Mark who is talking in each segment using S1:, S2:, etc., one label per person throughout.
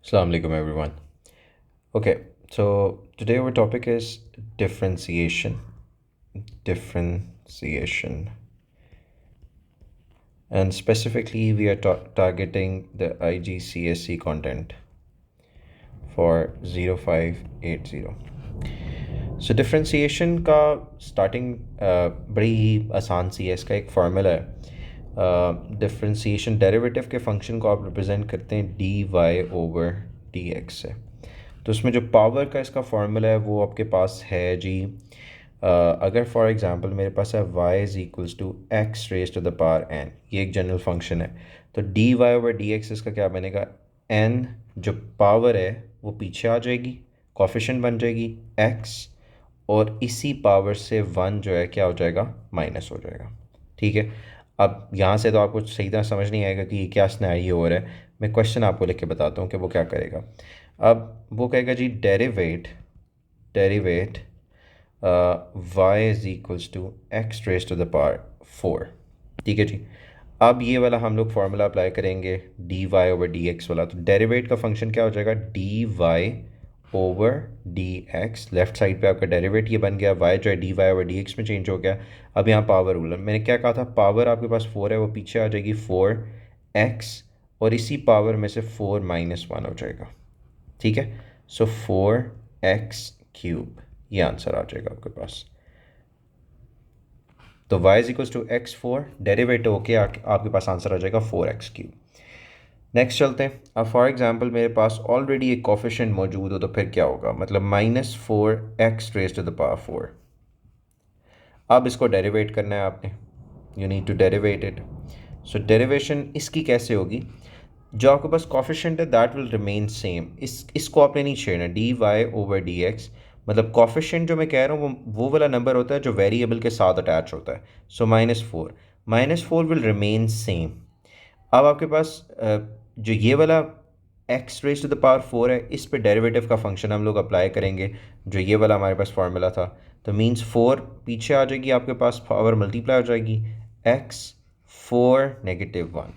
S1: Assalamu alaikum everyone. Okay, so today our topic is differentiation. Differentiation. And specifically we are targeting the IGCSE content for 0580. So differentiation का starting बड़ी ही आसान सी है. इसका एक formula है. Differentiation derivative के function को आप रिप्रेजेंट करते हैं D Y over D X से. तो उसमें जो पावर का इसका फार्मूला है वो आपके पास है जी. अगर फॉर एग्जांपल मेरे पास है y is equals to x raise to the power n, ये एक जनरल फंक्शन है. तो D Y over D X इसका क्या बनेगा, n जो पावर है वो पीछे आ जाएगी, कॉफिशेंट बन जाएगी x, और इसी पावर से 1 जो है क्या हो जाएगा, माइनस हो जाएगा. ठीक है. अब यहाँ से तो आपको सही तरह समझ नहीं आएगा कि ये क्या सिनेरियो हो रहा है. मैं क्वेश्चन आपको लिख के बताता हूँ कि वो क्या करेगा. अब वो कहेगा जी derivate y is equals to x raise to the power 4. ठीक है जी. अब ये वाला हम लोग फार्मूला अप्लाई करेंगे d Y over D x वाला. तो डेरिवेट का फंक्शन क्या हो जाएगा, d Y over D x. Left side पे आपका डेरिवेट ये बन गया, y जो है d Y over D x में चेंज हो गया. अब यहाँ पावर रूल, मैंने क्या कहा था, पावर आपके पास 4 है, वो पीछे आ जाएगी 4x, और इसी पावर में से 4 माइनस 1 हो जाएगा. ठीक है. सो 4x क्यूब, ये आंसर आ जाएगा आपके पास. तो y is equals to X 4, derivative होके आपके पास आंसर आ जाएगा 4x क्यूब. नेक्स्ट चलते हैं. अब फॉर एग्जांपल मेरे पास ऑलरेडी एक कोफिशिएंट मौजूद हो, तो फिर क्या होगा, मतलब -4x raise to the power 4. अब इसको डेरिवेट करना है आपने, you need to derivate it. So derivation इसकी कैसे होगी, जो आपके पास कोफिशिएंट है दैट विल रिमेन सेम. इसको आपने नहीं छेड़ना, d Y over D x. मतलब कोफिशिएंट जो मैं कह रहा हूँ वो वाला नंबर होता है जो वेरिएबल के साथ अटैच होता है. So -4 will remain same. अब आपके पास जो ये वाला X raise to the power 4 है, इस पे डेरिवेटिव का फंक्शन हम लोग अप्लाई करेंगे, जो ये वाला हमारे पास फार्मूला था. तो मीन्स 4 पीछे आ जाएगी, आपके पास पावर मल्टीप्लाई हो जाएगी, x 4 -1.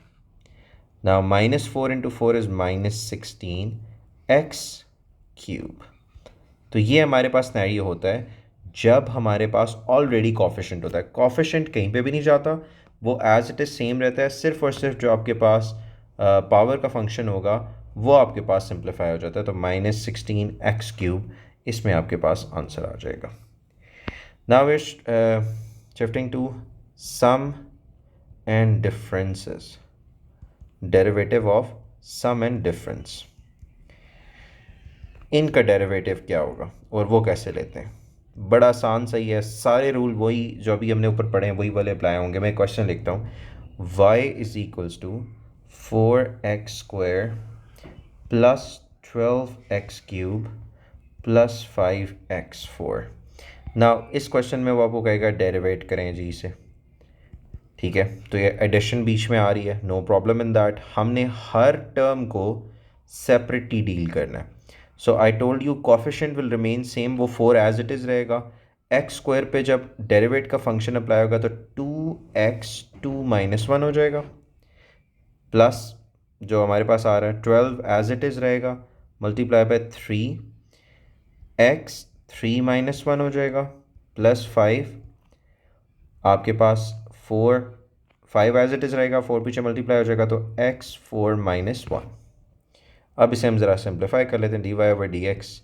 S1: Now -4 into 4 is -16 x cube. तो ये हमारे पास सिनेरियो होता है जब हमारे पास ऑलरेडी कॉफिशेंट होता है. कॉफिशेंट कहीं पे भी नहीं जाता, वो एज इट इज़ सेम रहता है. सिर्फ और सिर्फ जो आपके पास पावर का फंक्शन होगा वो आपके पास सिंप्लीफाई हो जाता है. तो -16 एक्स क्यूब, इसमें आपके पास आंसर आ जाएगा. Now we shifting to sum and differences. Derivative of sum and difference, इनका डेरिवेटिव क्या होगा और वो कैसे लेते हैं. बड़ा आसान सही है, सारे रूल वही जो अभी हमने ऊपर पढ़े हैं वही वाले अप्लाई होंगे. मैं क्वेश्चन लिखता हूँ, y is equals to 4x² plus 12x cube plus 5x4. Now इस क्वेश्चन में वो आपको कहेगा डेरिवेट करें जी इसे. ठीक है. तो ये एडिशन बीच में आ रही है, नो प्रॉब्लम इन दैट. हमने हर टर्म को सेपरेटली डील करना है. So I told you coefficient will remain same, वो 4 एज इट इज़ रहेगा. x² पे जब डेरिवेट का फंक्शन अप्लाई होगा तो 2x 2 -1 हो जाएगा, प्लस जो हमारे पास आ रहा है 12 एज इट इज़ रहेगा, मल्टीप्लाई बाय 3x 3 -1 हो जाएगा, प्लस 5 आपके पास 4 5 एज इट इज़ रहेगा, 4 पीछे मल्टीप्लाई हो जाएगा, तो x 4 -1. अब इसे हम ज़रा सिंप्लीफाई कर लेते हैं, D Y over D X.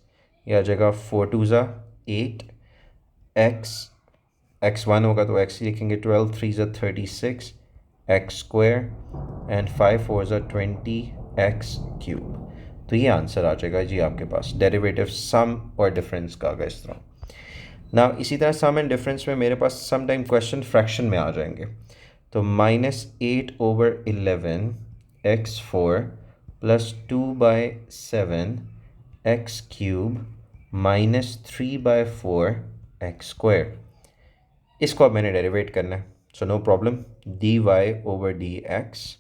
S1: यह आ जाएगा 4 2 ज़ा 8, एक्स 1 होगा तो x ही लिखेंगे, 12 3 ज़ा 36 एक्स स्क्वायर, एंड 5 4 ज़ा 20 एक्स क्यूब. तो ये आंसर आ जाएगा जी आपके पास डेरिवेटिव सम और डिफरेंस का आगा इस तरह. ना इसी तरह सम एंड डिफरेंस में मेरे पास सम टाइम क्वेश्चन फ्रैक्शन में आ जाएंगे. तो -8/11 x4 plus 2/7 x cube -3/4 x square. इसको अब मैंने डेरिवेट करना है. So no problem, d Y over D x.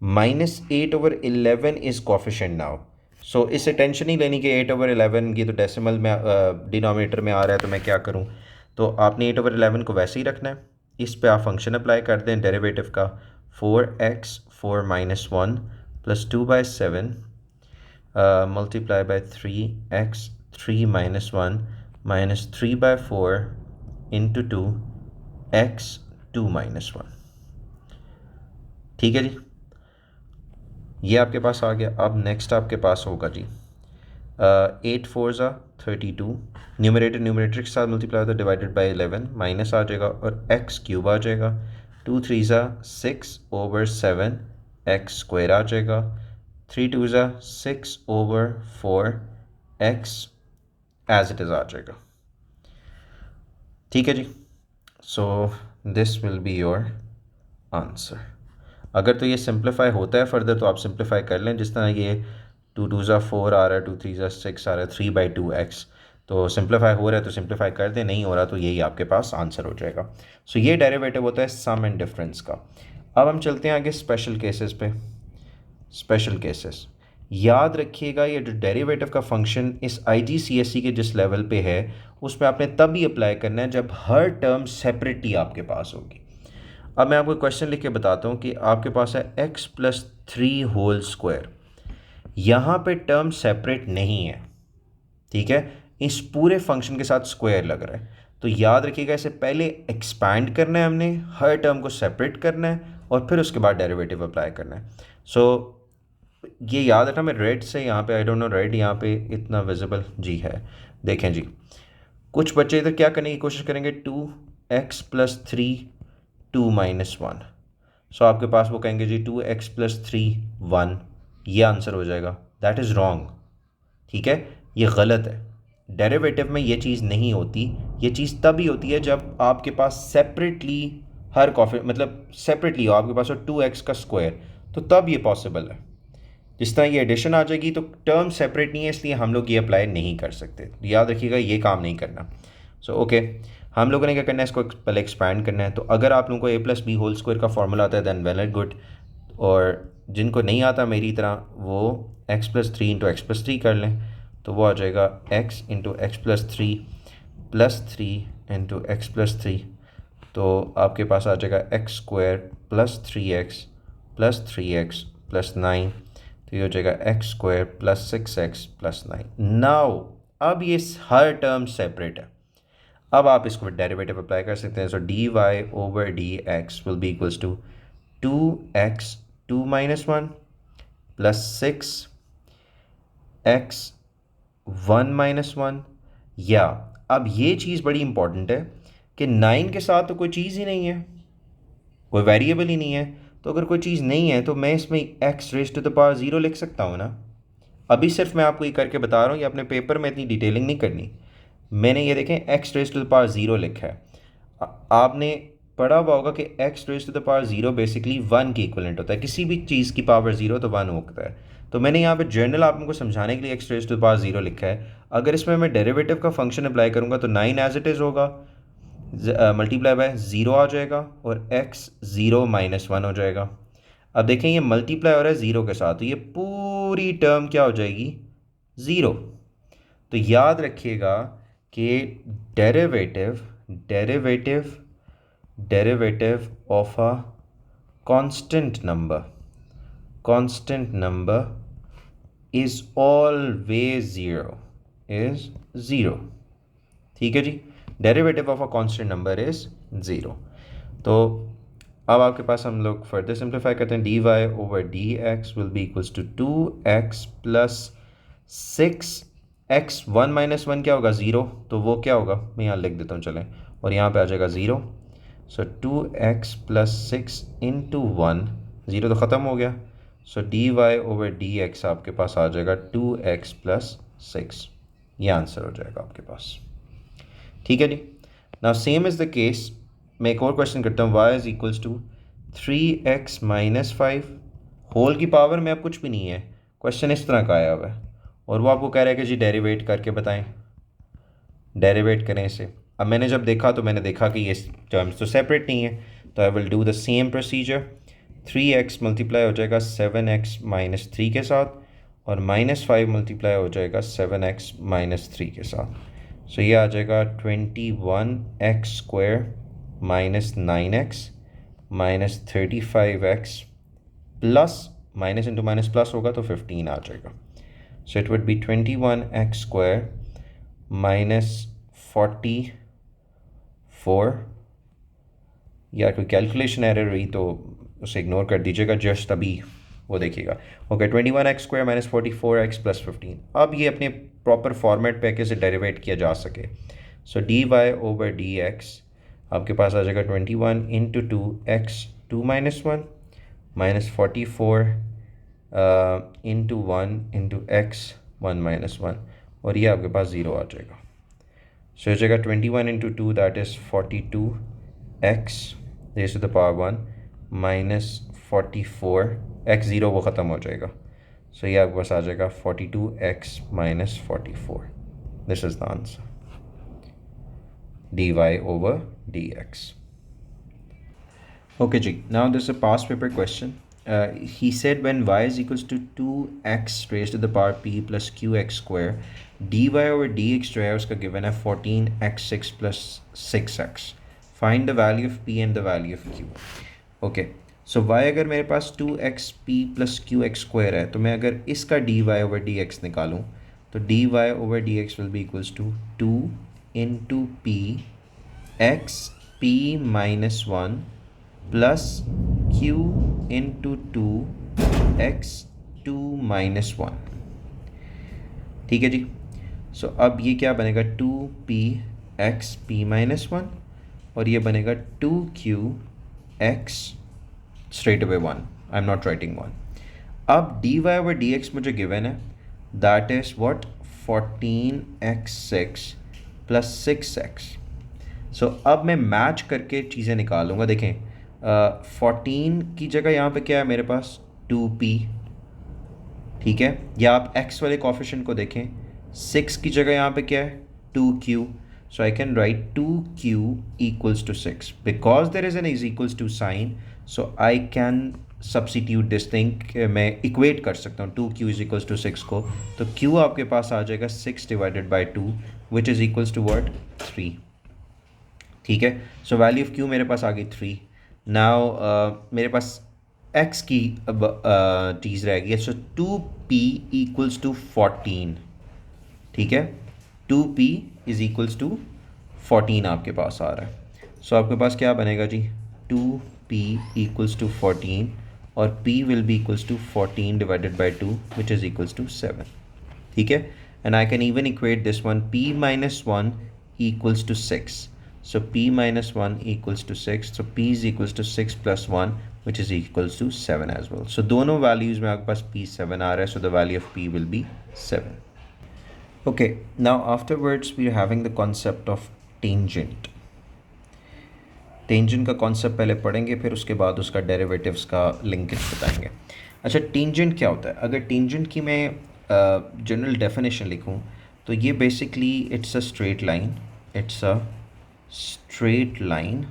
S1: -8/11 is coefficient now. So इससे टेंशन नहीं लेनी कि 8/11 की तो डेसिमल में डिनोमिनेटर में आ रहा है तो मैं क्या करूं. तो आपने 8/11 को वैसे ही रखना है. इस पे आप फंक्शन अप्लाई कर दें डेरिवेटिव का, 4x 4 -1 plus 2/7 multiply by 3x3 - 1 -3/4 into 2x2 - 1। ठीक है जी, ये आपके पास आ गया। अब नेक्स्ट आपके पास होगा जी 8 4 ज़ा 32, न्यूमरेटर के साथ मल्टीप्लाई होता है, डिवाइडेड बाई 11, माइनस आ जाएगा और एक्स क्यूब आ जाएगा। 2 3 ज़ा 6/7, एक्स स्क्वायर आ जाएगा। 3 2 ज़ा 6/4, एक्स एज इट इज़ आ जाएगा। ठीक है जी, so this will be your answer. अगर तो ये सिंप्लीफाई होता है फर्दर तो आप सिंप्लीफाई कर लें, जिस तरह ये 2 2 ज़ा 4 आ रहा है, 2 3 ज़ा 6 आ रहा है, 3/2x, तो सिंप्लीफाई हो रहा है तो सिंप्लीफाई कर दें, नहीं हो रहा तो यही आपके पास आंसर हो जाएगा। सो ये डेरिवेटिव होता है सम एंड डिफरेंस का। अब हम चलते हैं आगे स्पेशल केसेस पे। स्पेशल केसेस याद रखिएगा, ये जो डेरिवेटिव का फंक्शन इस IGCSE के जिस लेवल पे है उस पर आपने तभी अप्लाई करना है जब हर टर्म सेपरेटली आपके पास होगी। अब मैं आपको क्वेश्चन लिख के बताता हूँ कि आपके पास है x+3 होल स्क्वायर, यहाँ पे टर्म सेपरेट नहीं है, ठीक है, इस पूरे फंक्शन के साथ स्क्वायर लग रहा है। तो याद रखिएगा, इसे पहले एक्सपैंड करना है हमने, हर टर्म को सेपरेट करना है और फिर उसके बाद डेरिवेटिव अप्लाई करना है। सो ये याद रखना, मैं रेड से यहाँ पे, आई डोंट नो रेड यहाँ पे इतना विजिबल जी है, देखें जी। कुछ बच्चे इधर क्या करने की कोशिश करेंगे, 2x+3 2 - 1, सो आपके पास वो कहेंगे जी 2x+3 1, ये आंसर हो जाएगा। दैट इज़ रॉन्ग, ठीक है, ये गलत है। डेरिवेटिव में ये चीज़ नहीं होती, ये चीज़ तभी होती है जब आपके पास सेपरेटली हर कॉफी मतलब सेपरेटली हो, आपके पास हो 2x का स्क्वायर, तो तब ये पॉसिबल है। जिस तरह ये एडिशन आ जाएगी तो टर्म सेपरेट नहीं है, इसलिए हम लोग ये अप्लाई नहीं कर सकते, याद रखिएगा ये काम नहीं करना। सो ओके, हम लोगों ने क्या करना है, इसको पहले एक्सपैंड करना है। तो अगर आप लोगों को a+b होल स्क्वायर का फॉर्मूला आता है देन वेल एंड गुड, और जिनको नहीं आता मेरी तरह वो x+3 × x+3 कर लें, तो वो आ जाएगा x × x+3 +3 × x+3, तो आपके पास आ जाएगा x² +3x +3x +9, तो ये हो जाएगा x² +6x +9। नाउ अब ये हर टर्म सेपरेट है, अब आप इसको डेरिवेटिव अप्लाई कर सकते हैं। So dy/dx will be equals to 2x2 - 1 +6x1 - 1, या अब ये चीज़ बड़ी इंपॉर्टेंट है कि 9 के साथ तो कोई चीज़ ही नहीं है, कोई वेरिएबल ही नहीं है, तो अगर कोई चीज़ नहीं है तो मैं इसमें x⁻0 लिख सकता हूँ ना। अभी सिर्फ मैं आपको ये करके बता रहा हूँ, ये अपने पेपर में इतनी डिटेलिंग नहीं करनी। मैंने ये देखें x⁻0 लिखा है, आपने पढ़ा हुआ होगा कि x⁻0 बेसिकली 1 की इक्वलेंट होता है, किसी भी चीज़ की पावर 0 तो 1 होता है। तो मैंने यहाँ पे जनरल आप लोगों को समझाने के लिए x⁻0 लिखा है। अगर इसमें मैं डेरिवेटिव का फंक्शन अप्लाई करूँगा तो 9 एज इट इज़ होगा, मल्टीप्लाई बाय 0 आ जाएगा और x 0 - 1 हो जाएगा। अब देखें ये मल्टीप्लाई हो रहा है 0 के साथ, तो ये पूरी टर्म क्या हो जाएगी, 0। तो याद रखिएगा कि derivative derivative derivative of a constant number is always zero, ठीक है जी, derivative of a constant number is 0। तो अब आपके पास हम लोग फर्दर सिंप्लीफाई करते हैं, dy/dx will be equals to 2x + 6 x1 - 1 क्या होगा, 0, तो वो क्या होगा मैं यहाँ लिख देता हूँ चलें, और यहाँ पे आ जाएगा 0। सो 2x + 6 × 1, 0 तो ख़त्म हो गया। सो dy/dx आपके पास आ जाएगा 2x + 6, ये आंसर हो जाएगा आपके पास, ठीक है जी। Now same is the case, मैं एक और क्वेश्चन करता हूँ, y = 3x - 5 होल की पावर में अब कुछ भी नहीं है, क्वेश्चन इस तरह का आया हुआ है और वो आपको कह रहा है कि जी डेरिवेट करके बताएं, डेरिवेट करें इसे। अब मैंने जब देखा तो मैंने देखा कि ये टर्म्स तो सेपरेट नहीं है, तो I will do the same procedure. 3x multiply हो जाएगा 7x - 3 के साथ और -5 मल्टीप्लाई हो जाएगा 7x - 3 के साथ। सो ये आ जाएगा 21x² - 9x -35x plus minus into minus plus होगा तो 15 आ जाएगा। So it would be 21x square minus 44, या कोई कैलकुलेशन एरर रही तो उसे इग्नोर कर दीजिएगा, जस्ट अभी वो देखिएगा। Okay, 21x square minus 44x plus 15। अब ये अपने प्रॉपर फॉर्मेट पे कैसे डेरिवेट किया जा सके। So d Y over D x आपके पास आ जाएगा 21 into 2x 2 minus 1 minus 44 into 1 into x 1 minus 1, और ये आपके पास ज़ीरो आ जाएगा। सो हो जाएगा 21 into 2 that is 42x raise to the power 1 minus 44 x zero वो ख़त्म हो जाएगा। सो ये आपके पास आ जाएगा 42x minus 44। This is the answer, dy over dx. Okay जी, now this is a past paper question. He said when y is equals to 2x raised to the power p plus qx square, dy over dx जो है उसका given है 14x6 plus 6x. Find the value of p and the value of q. Okay, so y अगर मेरे पास 2xp plus qx square है, तो मैं अगर इसका dy over dx निकालूँ तो dy over dx will be equals to 2 into p x p minus 1 plus q into 2 x 2 minus 1। ठीक है जी। सो अब ये क्या बनेगा 2p x p minus 1 और ये बनेगा 2q x straight away 1, I am not writing 1। अब dy over dx मुझे गिवन है, that is what 14x6 plus 6x। सो अब मैं मैच करके चीज़ें निकालूंगा। देखें 14 की जगह यहाँ पे क्या है मेरे पास 2p, ठीक है, या आप x वाले कोफिशिएंट को देखें 6 की जगह यहाँ पे क्या है 2q। So I can write 2q equals to 6 because there is N is equals to sine. So I can substitute this thing, मैं इक्वेट कर सकता हूँ 2q इज इक्वल्स टू 6 को, तो q आपके पास आ जाएगा 6 divided by 2 which is equals to word 3। ठीक है, सो वैल्यू ऑफ q मेरे पास आ गई 3। नाउ मेरे पास x की अब चीज़ रह गई है, सो 2p इक्वल्स टू 14। ठीक है, 2p इज इक्वल्स टू 14 आपके पास आ रहा है। सो आपके पास क्या बनेगा जी 2p इक्वल्स टू 14 और p will be equals to 14 divided by 2 which is equals to 7। ठीक है, and I can even equate this one, p minus 1 equals to 6. So p minus 1 equals to 6. So p is equals to 6 plus 1 which is equals to 7 as well. So दोनों values में आपके पास p 7 आ रहा है, so the value of p will be 7. Okay, now afterwards we are having the concept of tangent. Tangent का concept पहले पढ़ेंगे, फिर उसके बाद उसका डेरिवेटिव्स का लिंकेज बताएंगे। अच्छा, टेंजेंट क्या होता है? अगर टेंजेंट की मैं जनरल डेफिनेशन लिखूं तो ये basically it's a straight line, it's a straight line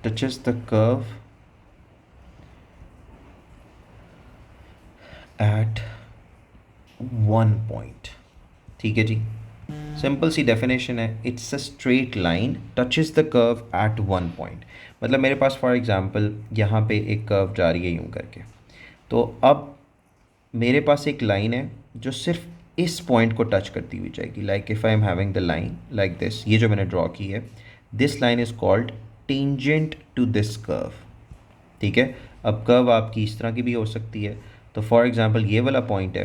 S1: touches the curve at one point। ठीक है जी, सिंपल सी डेफिनेशन है, it's a straight line touches the curve at one point. मतलब मेरे पास फॉर एग्जांपल यहाँ पे एक कर्व जा रही है यूँ करके, तो अब मेरे पास एक लाइन है जो सिर्फ इस पॉइंट को टच करती हुई जाएगी। Like if I am having the line like this, ये जो मैंने ड्रॉ की है, this line is called tangent to this curve. ठीक है, अब कर्व आपकी इस तरह की भी हो सकती है, तो फॉर एग्जांपल ये वाला पॉइंट है,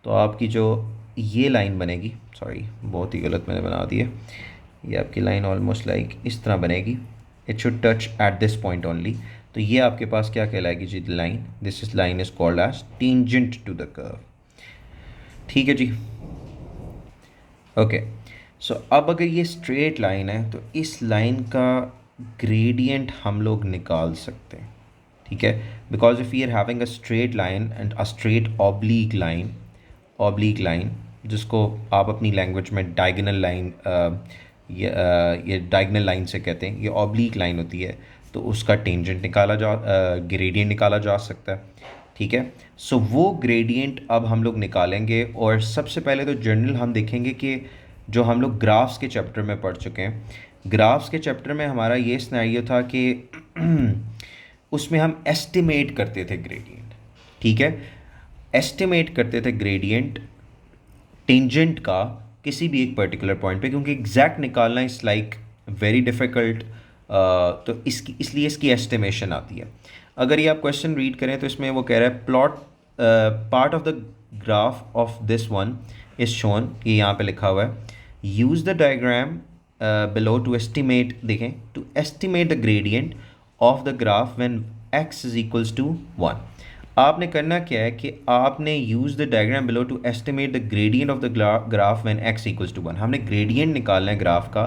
S1: तो आपकी जो ये लाइन बनेगी, सॉरी बहुत ही गलत मैंने बना दी है, ये आपकी लाइन ऑलमोस्ट लाइक इस तरह बनेगी, it should touch at this point only. तो ये आपके पास क्या कहलाएगी जी, line, this is line is called as tangent to the curve. ठीक है जी, ओके। सो अब अगर ये स्ट्रेट लाइन है तो इस लाइन का ग्रेडियंट हम लोग निकाल सकते हैं। ठीक है, because if you are having a straight line and a straight oblique line जिसको आप अपनी लैंग्वेज में डायगोनल लाइन, ये डायगोनल लाइन से कहते हैं, ये ऑब्लीक लाइन होती है, तो उसका टेंजेंट ग्रेडियंट निकाला जा सकता है। ठीक है, सो वो ग्रेडियंट अब हम लोग निकालेंगे, और सबसे पहले तो जनरल हम देखेंगे कि जो हम लोग ग्राफ्स के चैप्टर में पढ़ चुके हैं, ग्राफ्स के चैप्टर में हमारा ये सिनेरियो था कि उसमें हम एस्टिमेट करते थे ग्रेडियंट। ठीक है, एस्टिमेट करते थे ग्रेडियंट टेंजेंट का किसी भी एक पर्टिकुलर पॉइंट पे, क्योंकि एग्जैक्ट निकालना इज़ लाइक वेरी डिफ़िकल्ट, तो इसकी इसलिए इसकी एस्टिमेशन आती है। अगर ये आप क्वेश्चन रीड करें तो इसमें वो कह रहा है plot part of the graph of this one is shown, ये यहाँ पे लिखा हुआ है, use the diagram below to estimate, देखें, to estimate the gradient of the graph when x is equals to 1। आपने करना क्या है कि आपने use the diagram below to estimate the gradient of the graph when x equals to 1। हमने gradient निकालना है ग्राफ का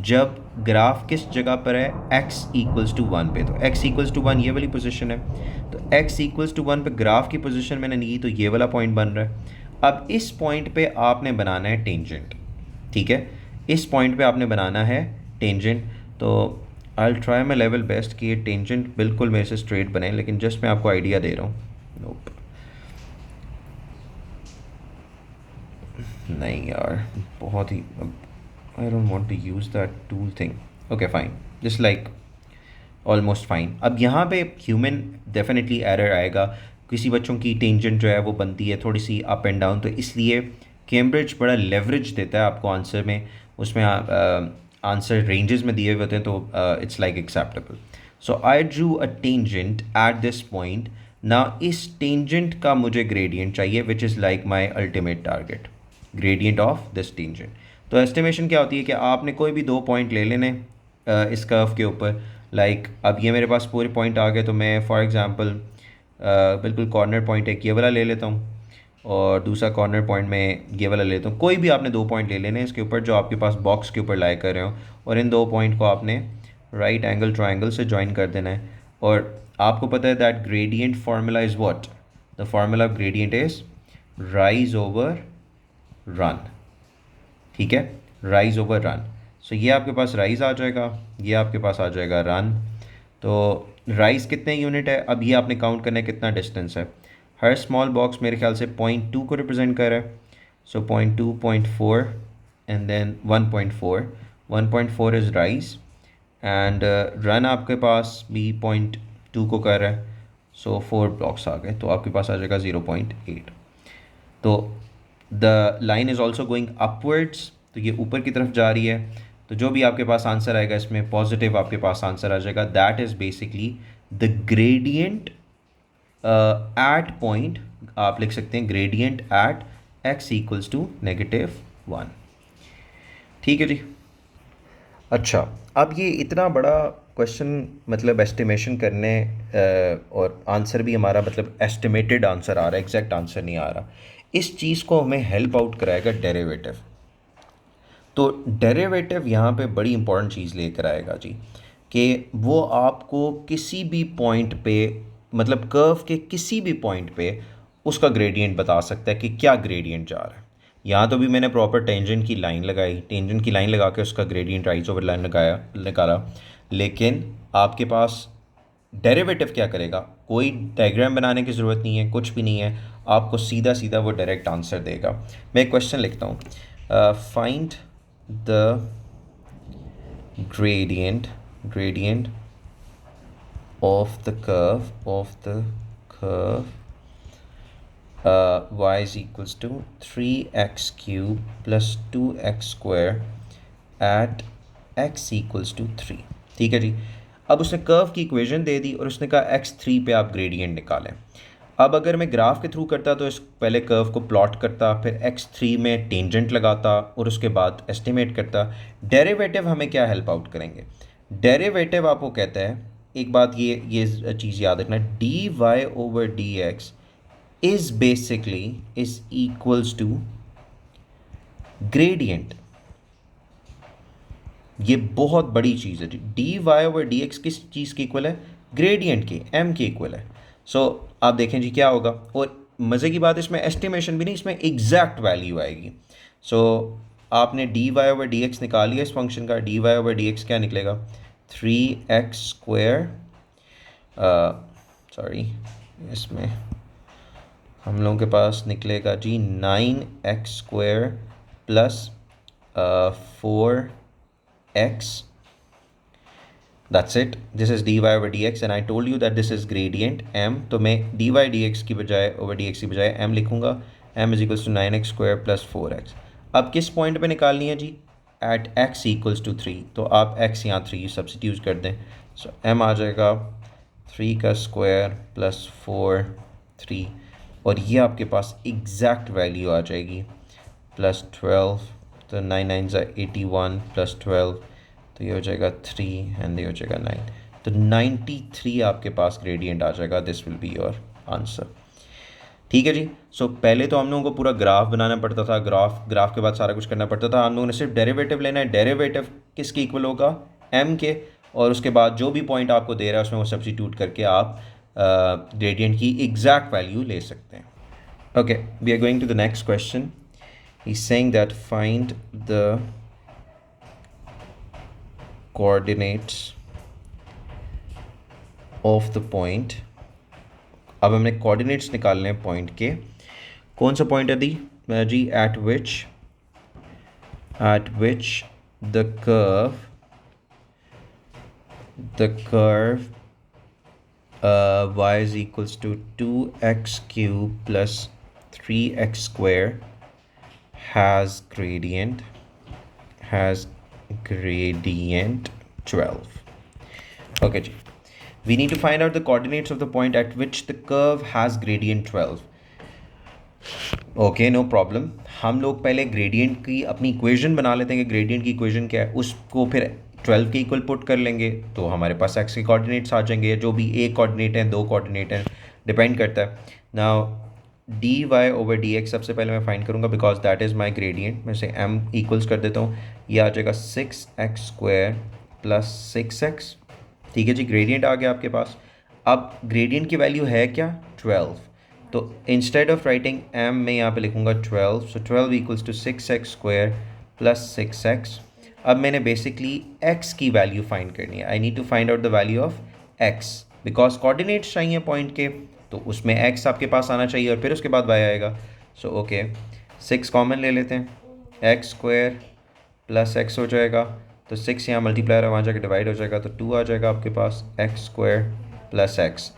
S1: जब ग्राफ किस जगह पर है, x इक्वल्स टू 1 पे। तो x इक्वल्स टू 1 ये वाली पोजीशन है, तो x इक्वल्स टू 1 पे ग्राफ की पोजीशन मैंने ली, तो ये वाला पॉइंट बन रहा है। अब इस पॉइंट पे आपने बनाना है टेंजेंट, ठीक है, इस पॉइंट पे आपने बनाना है टेंजेंट। तो I will try my level best कि ये टेंजेंट बिल्कुल मेरे से स्ट्रेट बने, लेकिन जस्ट मैं आपको आइडिया दे रहा हूँ। नोप, नहीं यार, बहुत ही, I don't want to use that tool thing. Okay fine, just like almost fine. अब यहाँ पे ह्यूमन डेफिनेटली एरर आएगा, किसी बच्चों की टेंजेंट जो है वो बनती है थोड़ी सी अप एंड डाउन, तो इसलिए कैम्ब्रिज बड़ा लेवरेज देता है आपको आंसर में, उसमें आंसर रेंजेस में दिए हुए होते हैं, तो it's like acceptable. So I drew a tangent at this point. ना इस टेंजेंट का मुझे ग्रेडियंट चाहिए which is like my ultimate target, gradient of this tangent. तो एस्टिमेशन क्या होती है कि आपने कोई भी दो पॉइंट ले लेने इस कर्व के ऊपर, लाइक अब ये मेरे पास पूरे पॉइंट आ गए, तो मैं फॉर एग्जांपल बिल्कुल कॉर्नर पॉइंट एक ये वाला ले लेता हूँ और दूसरा कॉर्नर पॉइंट में ये वाला लेता हूँ। कोई भी आपने दो पॉइंट ले लेने इसके ऊपर जो आपके पास बॉक्स के ऊपर लाई कर रहे हो, और इन दो पॉइंट को आपने राइट एंगल ट्राइंगल से ज्वाइन कर देना है। और आपको पता है that gradient formula is what, the formula of gradient is rise over run, ठीक है, राइज ओवर रन। सो ये आपके पास राइज आ जाएगा, ये आपके पास आ जाएगा रन। तो राइज कितने यूनिट है, अब ये आपने काउंट करना है कितना डिस्टेंस है। हर स्मॉल बॉक्स मेरे ख्याल से 0.2 को रिप्रेजेंट कर रहा है, so 0.2, 0.4 and then 1.4। 1.4 is rise and run आपके पास भी 0.2 को कर रहा है, सो 4 ब्लॉक्स आ गए, तो आपके पास आ जाएगा 0.8। तो the line is also going upwards, तो ये ऊपर की तरफ जा रही है, तो जो भी आपके पास आंसर आएगा इसमें पॉजिटिव आपके पास आंसर आ जाएगा। That is basically the gradient at point, आप लिख सकते हैं gradient at x equals to -1। ठीक है जी। अच्छा, अब ये इतना बड़ा क्वेश्चन, मतलब एस्टिमेशन करने और आंसर भी हमारा मतलब एस्टिमेटेड आंसर आ रहा है, एग्जैक्ट आंसर नहीं आ रहा। इस चीज़ को हमें हेल्प आउट कराएगा डेरिवेटिव। तो डेरिवेटिव यहाँ पे बड़ी इंपॉर्टेंट चीज़ लेकर आएगा जी, कि वो आपको किसी भी पॉइंट पे, मतलब कर्व के किसी भी पॉइंट पे उसका ग्रेडियंट बता सकता है कि क्या ग्रेडियंट जा रहा है। यहाँ तो भी मैंने प्रॉपर टेंजेंट की लाइन लगाई, टेंजेंट की लाइन लगा के उसका ग्रेडियंट राइज ओवर लाइन निकाला, लेकिन आपके पास डेरिवेटिव क्या करेगा, कोई डायग्राम बनाने की ज़रूरत नहीं है, कुछ भी नहीं है, आपको सीधा सीधा वो डायरेक्ट आंसर देगा। मैं एक क्वेश्चन लिखता हूँ, find the gradient of the curve y is equals to 3x cube plus 2x square at x equals to 3। ठीक है जी। अब उसने कर्व की इक्वेशन दे दी और उसने कहा x3 पे आप ग्रेडियंट निकालें। अब अगर मैं ग्राफ के थ्रू करता तो इस पहले कर्व को प्लॉट करता, फिर x3 में टेंजेंट लगाता और उसके बाद एस्टिमेट करता। डेरिवेटिव हमें क्या हेल्प आउट करेंगे, डेरिवेटिव आपको कहता है, एक बात ये चीज़ याद रखना, d Y over D x is basically is equals to gradient. ये बहुत बड़ी चीज़ है जी, d Y over D x किस चीज़ के इक्वल है, ग्रेडियंट के, एम के इक्वल है। सो आप देखें जी क्या होगा, और मज़े की बात इसमें एस्टिमेशन भी नहीं, इसमें एग्जैक्ट वैल्यू आएगी। सो आपने D Y over D X निकाल लिया इस फंक्शन का, D Y over D X क्या निकलेगा, 3x² सॉरी, इसमें हम लोगों के पास निकलेगा जी 9x² plus 4x that's it, this is dy over dx and I told you that this is gradient m, तो मैं dy dx की बजाय ओवर dx की बजाय m लिखूंगा, m is equals to 9x² plus 4x। अब किस point पे निकालनी है जी? एट x इक्वल्स टू 3, तो आप x यहाँ 3 सब्सिट्यूट कर दें, सो m आ जाएगा 3 का स्क्वायर प्लस 4 3, और ये आपके पास एग्जैक्ट वैल्यू आ जाएगी प्लस 12, तो 9 9 ज़ा 81 प्लस 12, तो ये हो जाएगा 3 एंड ये हो जाएगा 9, तो 93 आपके पास ग्रेडियंट आ जाएगा। This will be your answer. ठीक है जी। सो पहले तो हम लोगों को पूरा ग्राफ बनाना पड़ता था, ग्राफ के बाद सारा कुछ करना पड़ता था। हम लोगों ने सिर्फ डेरिवेटिव लेना है। डेरिवेटिव किसके इक्वल होगा? एम के, और उसके बाद जो भी पॉइंट आपको दे रहा है उसमें वो सब्स्टिट्यूट करके आप ग्रेडियंट की एग्जैक्ट वैल्यू ले सकते हैं। Okay, we are going to the next question. He is saying that find the coordinates of the point. अब हमने कोऑर्डिनेट्स निकालने हैं पॉइंट के। कौन सा पॉइंट है दी जी? At which the curve y is equals to 2x cube plus 3x square has gradient 12. Okay जी, we need to find out the coordinates of the point at which the curve has gradient 12. Okay, no problem. हम लोग पहले gradient की अपनी equation बना लेते हैं कि ग्रेडियंट की इक्वेशन क्या है, उसको फिर 12 के इक्वल पुट कर लेंगे, तो हमारे पास एक्स के कोऑर्डिनेट्स आ जाएंगे, जो भी एक कोऑर्डिनेट हैं, दो कोऑर्डिनेट हैं, डिपेंड करता है। Now D Y over D X सबसे पहले मैं फाइंड करूँगा, because that is my gradient. मैं से एम इक्वल्स कर देता हूँ, ये आ जाएगा 6x² प्लस 6x। ठीक है जी, ग्रेडियंट आ गया आपके पास। अब ग्रेडियंट की वैल्यू है क्या? 12। तो इंस्टेड ऑफ राइटिंग m मैं यहाँ पे लिखूँगा 12, सो 12 equals to 6x² plus 6x। अब मैंने बेसिकली x की वैल्यू फाइंड करनी है। I need to find out the value of x, because coordinates चाहिए पॉइंट के, तो उसमें x आपके पास आना चाहिए और फिर उसके बाद y आएगा। सो ओके, 6 कॉमन ले लेते हैं, x² प्लस x हो जाएगा, तो 6 यहाँ मल्टीप्लायर है, वहाँ जाकर डिवाइड हो जाएगा, तो 2 आ जाएगा आपके पास, x² प्लस x।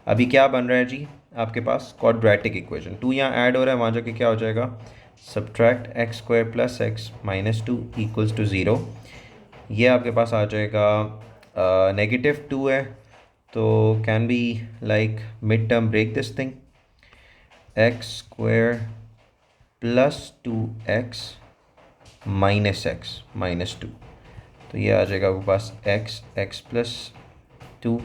S1: अभी क्या बन रहा है जी आपके पास? Quadratic equation. 2 यहाँ ऐड हो रहा है, वहाँ जाके क्या हो जाएगा? Subtract x² plus x minus 2 equals to 0। ये आपके पास आ जाएगा -2 है, तो can be like mid term break this thing, x² plus 2x minus x minus 2, तो ये आ जाएगा आपके पास x plus 2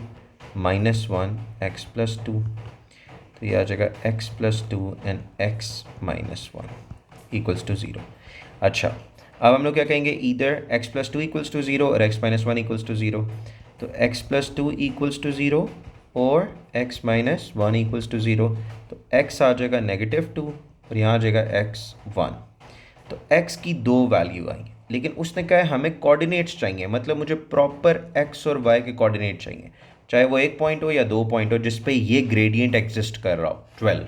S1: minus 1 x plus 2, तो ये आ जाएगा x plus 2 and x minus 1 equals to 0। अच्छा, अब हम लोग क्या कहेंगे? Either x plus 2 equals to 0 और x माइनस 1 इक्वल्स टू 0। तो x प्लस 2 इक्वल्स टू 0 और x माइनस 1 इक्वल्स टू 0, तो x आ जाएगा -2 और यहाँ आ जाएगा x 1। तो x की दो वैल्यू आई, लेकिन उसने कहा है हमें कोऑर्डिनेट्स चाहिए, मतलब मुझे प्रॉपर x और y के कोऑर्डिनेट चाहिए, चाहे वो एक पॉइंट हो या दो पॉइंट हो जिस पे ये ग्रेडियंट एग्जिस्ट कर रहा हो 12।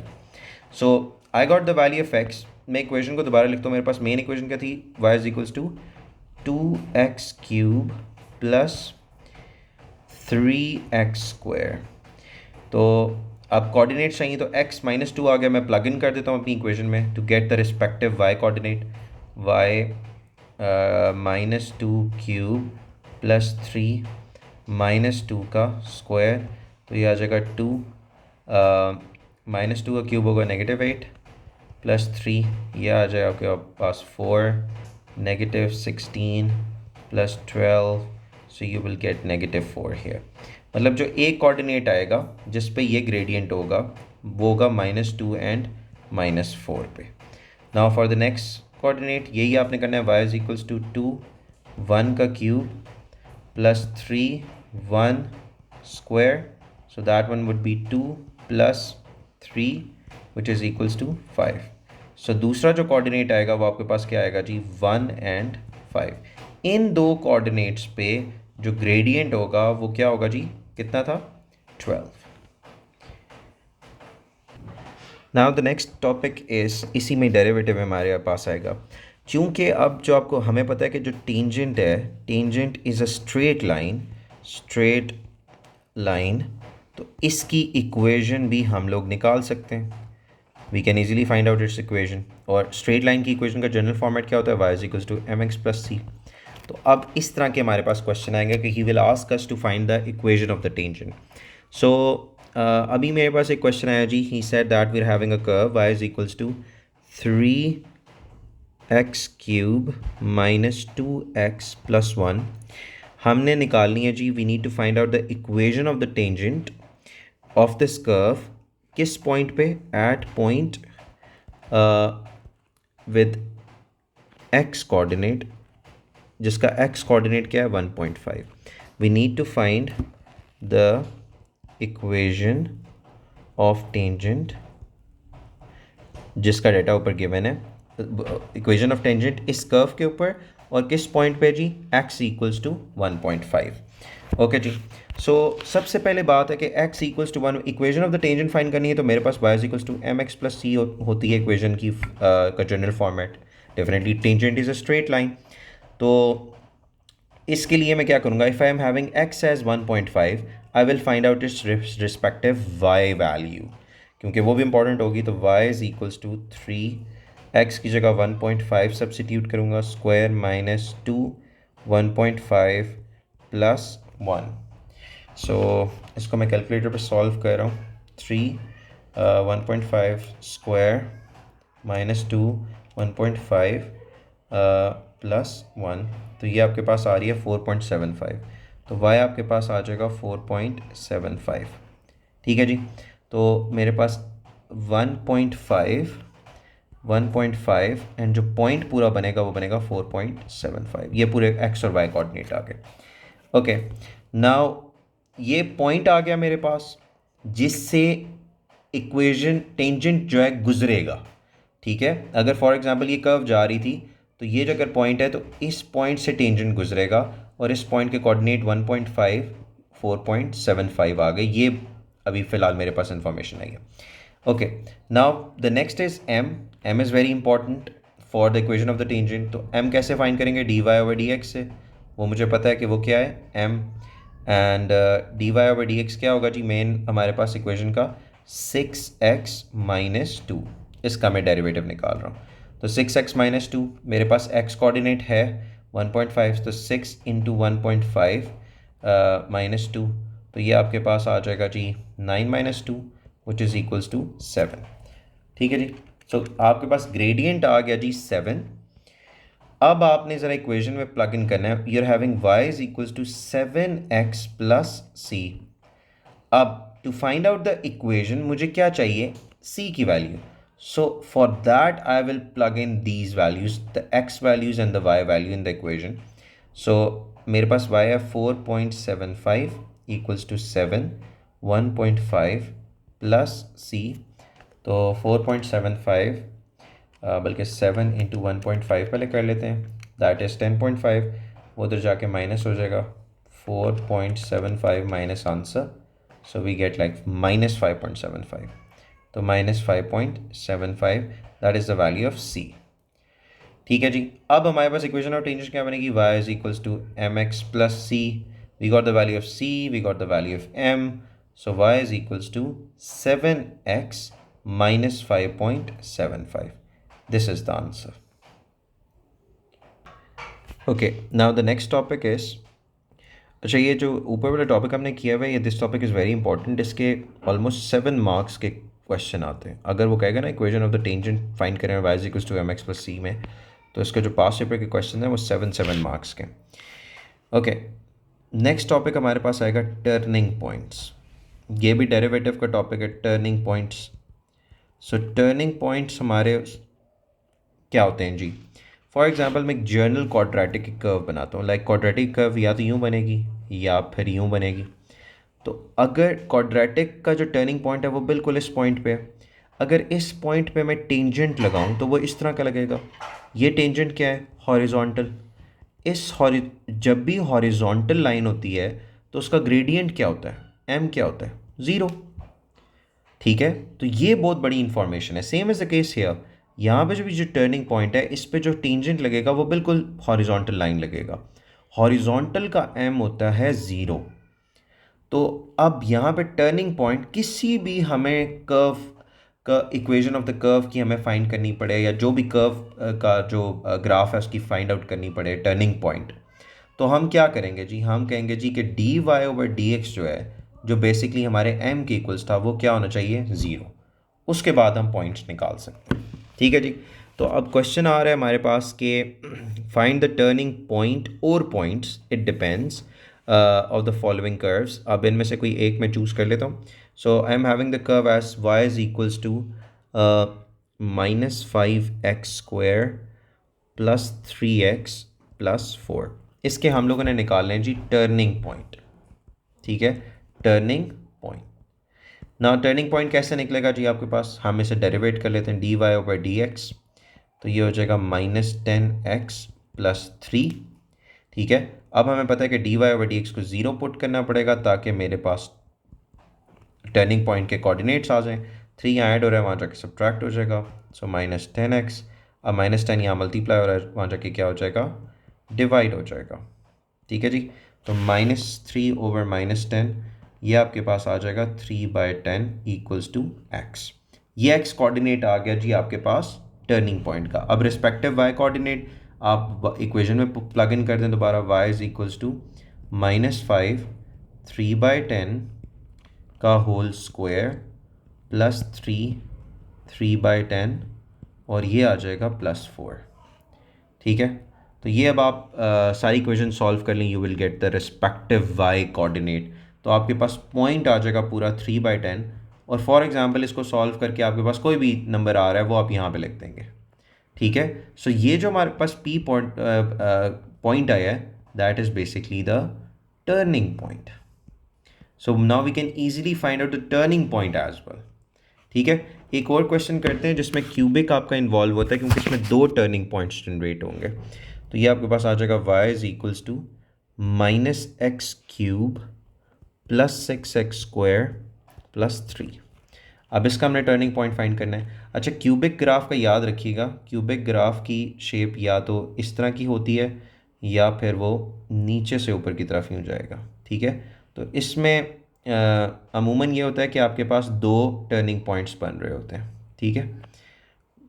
S1: So I got the value of x। मैं इक्वेशन को दोबारा लिखता हूँ। मेरे पास मेन इक्वेशन क्या थी? y is equals to 2x³ plus 3x²। तो अब कोऑर्डिनेट चाहिए, तो x माइनस 2 आ गया, मैं प्लग इन कर देता हूँ अपनी इक्वेशन में to get the respective y coordinate. y -2³ plus 3 -2 का स्क्वायर, तो ये आ जाएगा 2, -2 का क्यूब होगा -8 प्लस 3, ये आ जाएगा आपके पास 4, -16 plus 12, so you will gate -4 here. मतलब जो एक कोऑर्डिनेट आएगा जिस पे ये ग्रेडियंट होगा वो होगा -2 एंड -4 पे। Now for the next coordinate यही आपने करना है, y इज इक्वल्स टू 2 1 का cube plus 3 1 square, so that one would be 2 plus 3 which is equals to 5। so दूसरा जो कोऑर्डिनेट आएगा वो आपके पास क्या आएगा जी? 1 एंड 5। इन दो कोऑर्डिनेट्स पे जो ग्रेडियंट होगा वो क्या होगा जी? कितना था? 12। Now the next topic is, इसी में डेरिवेटिव हमारे पास आएगा। चूँकि अब जो आपको हमें पता है कि जो टेंजेंट है, tangent is a straight line, straight line, तो इसकी इक्वेशन भी हम लोग निकाल सकते हैं। We can easily find out its equation. और स्ट्रेट लाइन की इक्वेशन का जनरल फॉर्मेट क्या होता है? Y is equals to m x plus c. तो अब इस तरह के हमारे पास क्वेश्चन आएंगे कि he will ask us to find the equation of the tangent. So अभी मेरे पास एक क्वेश्चन आया जी, he said that we are having a curve y is equals to 3x cube minus 2x plus 1। हमने निकालनी है जी, we need to find out the equation of the tangent of this curve. किस point पे? At point with x coordinate, जिसका x coordinate क्या है? 1.5। We need to find the equation of tangent जिसका डेटा ऊपर गिवन है। Equation of tangent इस curve के ऊपर, और किस पॉइंट पे जी? x equals to 1.5। ओके जी। सो सबसे पहले बात है कि x equals to 1, equation of the tangent find करनी है, तो मेरे पास y equals to m x plus c होती है इक्वेशन की का general format. Definitely tangent is a straight line, तो इसके लिए मैं क्या करूँगा? If I am having x as 1.5, I will find out its respective y value, क्योंकि वो भी इंपॉर्टेंट होगी। तो y is equals to 3x की जगह 1.5 सब्सिट्यूट करूँगा, स्क्वायर माइनस 2 1.5 प्लस 1। सो इसको मैं कैलकुलेटर पर सॉल्व कर रहा हूँ। 1.5 स्क्वायर माइनस 2 1.5 प्लस 1, तो ये आपके पास आ रही है 4.75। तो y आपके पास आ जाएगा 4.75। ठीक है जी। तो मेरे पास 1.5 एंड जो पॉइंट पूरा बनेगा वो बनेगा 4.75। ये पूरे x और y कोऑर्डिनेट आ गए। ओके, नाउ ये पॉइंट आ गया मेरे पास जिससे इक्वेशन टेंजेंट जो है गुजरेगा। ठीक है, अगर फॉर एग्जांपल ये कर्व जा रही थी, तो ये जो अगर पॉइंट है तो इस पॉइंट से टेंजेंट गुजरेगा, और इस पॉइंट के कोऑर्डिनेट 1.5 4.75 आ गए। ये अभी फ़िलहाल मेरे पास इंफॉर्मेशन आई है। Okay, now the next is m is very important for the equation of the tangent. तो m कैसे फाइंड करेंगे? dy ओवर dx से। वो मुझे पता है कि वो क्या है, m, and dy over dx क्या होगा जी? मेन हमारे पास इक्वेशन का 6x माइनस 2, इसका मैं डेरिवेटिव निकाल रहा हूँ। तो 6x माइनस 2, मेरे पास x कोऑर्डिनेट है 1.5, तो 6 इंटू 1.5 माइनस 2, तो ये आपके पास आ जाएगा जी 9 minus 2 which is equals to 7। ठीक है जी। सो आपके पास ग्रेडियंट आ गया जी 7। अब आपने ज़रा इक्वेशन में प्लग इन करना है। You are having y is equals to 7x plus c. अब to find out the equation मुझे क्या चाहिए? c की value. So for that I will plug in these values, the x values and the y value in the equation. So मेरे पास y है 4.75 equals to 7, 1.5 plus c, तो 4.75 बल्कि 7 into 1.5 पहले कर लेते हैं, दैट इज़ 10.5। वो उधर जाके माइनस हो जाएगा, 4.75 minus answer, so we get like minus 5.75। तो minus 5.75 that is the value of c। ठीक है जी। अब हमारे पास इक्वेशन ऑफ टेंजेंट क्या बनेगी? y is equals to m x plus c. We got the value of c, we got the value of m, so y is equals to 7x minus 5.75. This is the answer. Okay, now the next topic is, अच्छा ये जो ऊपर वाला topic हमने किया हुआ है, ये this topic is very important. इसके ऑलमोस्ट 7 मार्क्स के क्वेश्चन आते हैं। अगर वो कहेगा ना equation of the tangent find करें y is equals to m x plus c में, तो इसके जो पास पेपर के क्वेश्चन हैं वो 7 मार्क्स के। ओके, नेक्स्ट टॉपिक हमारे पास आएगा टर्निंग पॉइंट्स। ये भी डेरिवेटिव का टॉपिक है, टर्निंग पॉइंट्स। सो टर्निंग पॉइंट्स हमारे क्या होते हैं जी? फॉर एग्जांपल मैं एक जर्नल क्वाड्रेटिक कर्व बनाता हूँ। लाइक क्वाड्रेटिक कर्व या तो यूँ बनेगी या फिर यूँ बनेगी। तो अगर क्वाड्रेटिक का जो टर्निंग पॉइंट है वो बिल्कुल इस पॉइंट पे है, अगर इस पॉइंट पे मैं टेंजेंट लगाऊं तो वो इस तरह का लगेगा। ये टेंजेंट क्या है? हॉरिजॉन्टल। जब भी हॉरिजॉन्टल लाइन होती है तो उसका ग्रेडियंट क्या होता है? m क्या होता है? 0। ठीक है, तो ये बहुत बड़ी इंफॉर्मेशन है। Same is the case here. यहाँ पे जो टर्निंग पॉइंट है इस पे जो टेंजेंट लगेगा वो बिल्कुल हॉरिजॉन्टल लाइन लगेगा। हॉरिजॉन्टल का m होता है 0। तो अब यहाँ पे टर्निंग पॉइंट किसी भी हमें कर्व का इक्वेशन ऑफ द कर्व की हमें फाइंड करनी पड़े या जो भी कर्व का जो ग्राफ है उसकी फाइंड आउट करनी पड़े टर्निंग पॉइंट, तो हम क्या करेंगे जी, हम कहेंगे जी कि d Y over D x जो है, जो बेसिकली हमारे एम के इक्वल्स था, वो क्या होना चाहिए, ज़ीरो। उसके बाद हम पॉइंट्स निकाल सकते हैं। ठीक है जी। तो अब क्वेश्चन आ रहा है हमारे पास कि फाइंड द टर्निंग पॉइंट और points, it depends of the following curves. अब इनमें से कोई एक मैं चूज़ कर लेता हूँ। So I am having the curve as y is equals to -5x² plus 3x plus 4। इसके हम लोगों ने निकालने हैं जी टर्निंग पॉइंट। ठीक है, टर्निंग पॉइंट। ना टर्निंग पॉइंट कैसे निकलेगा जी आपके पास, हम इसे डेरिवेट कर लेते हैं D Y over D x. तो ये हो जाएगा -10x प्लस 3। ठीक है, अब हमें पता है कि d Y over D x को ज़ीरो पुट करना पड़ेगा ताकि मेरे पास टर्निंग पॉइंट के कोऑर्डिनेट्स आ जाएं। 3 यहाँ ऐड हो रहा है, वहाँ जाके सब्ट्रैक्ट हो जाएगा। सो -10x, अब -10 यहाँ मल्टीप्लाई हो रहा है, वहाँ जाके क्या हो जाएगा, डिवाइड हो जाएगा। ठीक है जी। तो -3 ओवर -10, ये आपके पास आ जाएगा 3/10 इक्वल्स टू x। ये x कोऑर्डिनेट आ गया जी आपके पास टर्निंग पॉइंट का। अब रिस्पेक्टिव y कोऑर्डिनेट आप इक्वेशन में प्लग इन कर दें दोबारा, y इज इक्वल्स टू -5 3/10 का होल स्क्वायर प्लस 3/10, और ये आ जाएगा +4। ठीक है, तो ये अब आप सारी इक्वेशन सॉल्व कर लें, you will get the respective y coordinate. तो आपके पास पॉइंट आ जाएगा पूरा 3/10, और फॉर एग्जांपल इसको सॉल्व करके आपके पास कोई भी नंबर आ रहा है वो आप यहाँ पे लिख देंगे। ठीक है, सो ये जो हमारे पास पी पॉइंट आया है, that is basically the turning point. So now we can easily find out the turning point as well. ठीक है, एक और क्वेश्चन करते हैं जिसमें क्यूबिक आपका इन्वॉल्व होता है, क्योंकि इसमें दो टर्निंग पॉइंट्स जनरेट होंगे। तो ये आपके पास आ जाएगा y is equals to -x³ plus 6x² plus 3। अब इसका हमने टर्निंग पॉइंट फाइंड करना है। अच्छा, क्यूबिक ग्राफ का याद रखिएगा, क्यूबिक ग्राफ की शेप या तो इस तरह की होती है या फिर वो नीचे से ऊपर की तरफ ही हो जाएगा। ठीक है, तो इसमें अमूमन ये होता है कि आपके पास दो टर्निंग पॉइंट्स बन रहे होते हैं। ठीक है,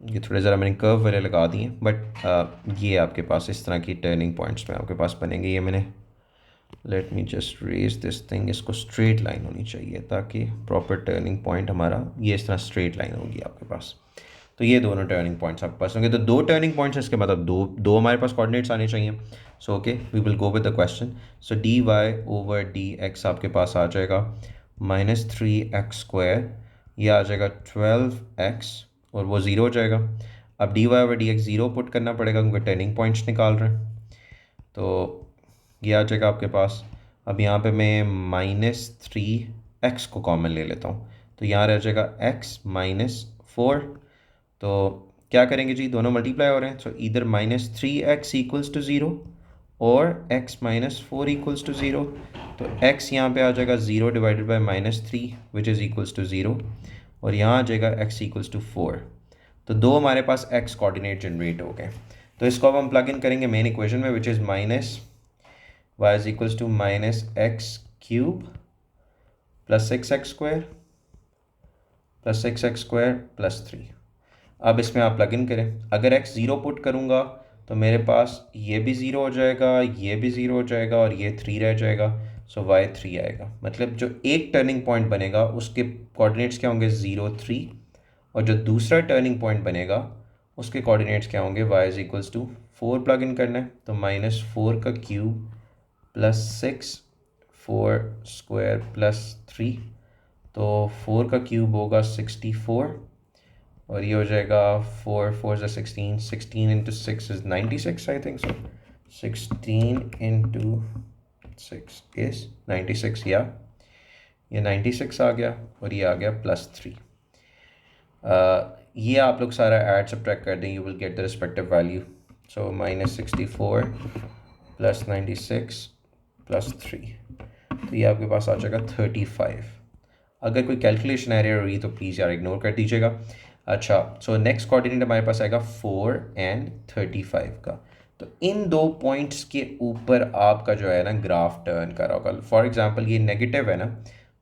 S1: ये थोड़े ज़रा मैंने कर्व वाले लगा दिए हैं, बट ये आपके पास इस तरह की टर्निंग पॉइंट्स में आपके पास बनेंगे। ये मैंने, let me just raise this thing, इसको स्ट्रेट लाइन होनी चाहिए ताकि प्रॉपर टर्निंग पॉइंट हमारा ये इस तरह स्ट्रेट लाइन होगी आपके पास। तो ये दोनों टर्निंग पॉइंट्स आपके पास होंगे। तो दो टर्निंग पॉइंट्स, इसके मतलब दो दो हमारे पास कोऑर्डिनेट्स आने चाहिए। So okay, we will go with the question. So d Y over D x आपके पास आ जाएगा -3x², ये आ जाएगा 12x, और वो ज़ीरो हो जाएगा। अब d Y over D x zero put करना पड़ेगा क्योंकि टर्निंग पॉइंट्स निकाल रहे हैं। तो ये आ जाएगा आपके पास। अब यहाँ पे मैं -3x को कॉमन ले लेता हूँ, तो यहाँ रह जाएगा x -4। तो क्या करेंगे जी, दोनों मल्टीप्लाई हो रहे हैं, सो इधर -3x इक्वल्स टू 0 और x -4 इक्वल्स टू 0। तो x यहाँ पे आ जाएगा 0 divided by -3 which is equals to 0, और यहाँ आ जाएगा x इक्वल्स टू 4। तो दो हमारे पास x कोऑर्डिनेट जनरेट हो गए। तो इसको अब हम प्लग इन करेंगे मेन इक्वेशन में, which is y is equals to -x³ plus 6x² plus 6x² plus 3। अब इसमें आप प्लग इन करें। अगर x 0 पुट करूँगा तो मेरे पास ये भी 0 हो जाएगा, ये भी 0 हो जाएगा, और ये 3 रह जाएगा। सो y 3 आएगा। मतलब जो एक टर्निंग पॉइंट बनेगा उसके कोऑर्डिनेट्स क्या होंगे, 0 3, और जो दूसरा टर्निंग पॉइंट बनेगा उसके कोऑर्डिनेट्स क्या होंगे, y is equals to 4 plug in करना है। तो -4 का क्यूब प्लस 6 4² प्लस 3, तो 4 का क्यूब होगा 64, और ये हो जाएगा 4 4 ज़ा 16, 16 into 6 is 96 I think so. 16 into 6 is 96, या ये 96 आ गया, और ये आ गया +3। ये आप लोग सारा ऐड सब्ट्रैक्ट कर दें, you will get the respective value. So -64 plus 96 plus 3, तो ये आपके पास आ जाएगा 35। अगर कोई कैलकुलेशन एरर हुई तो प्लीज़ यार इग्नोर कर दीजिएगा। अच्छा, सो नेक्स्ट कोऑर्डिनेट हमारे पास आएगा 4 एंड 35 का। तो इन दो पॉइंट्स के ऊपर आपका जो है ना ग्राफ टर्न कर रहा होगा। फॉर एग्जांपल ये नेगेटिव है ना,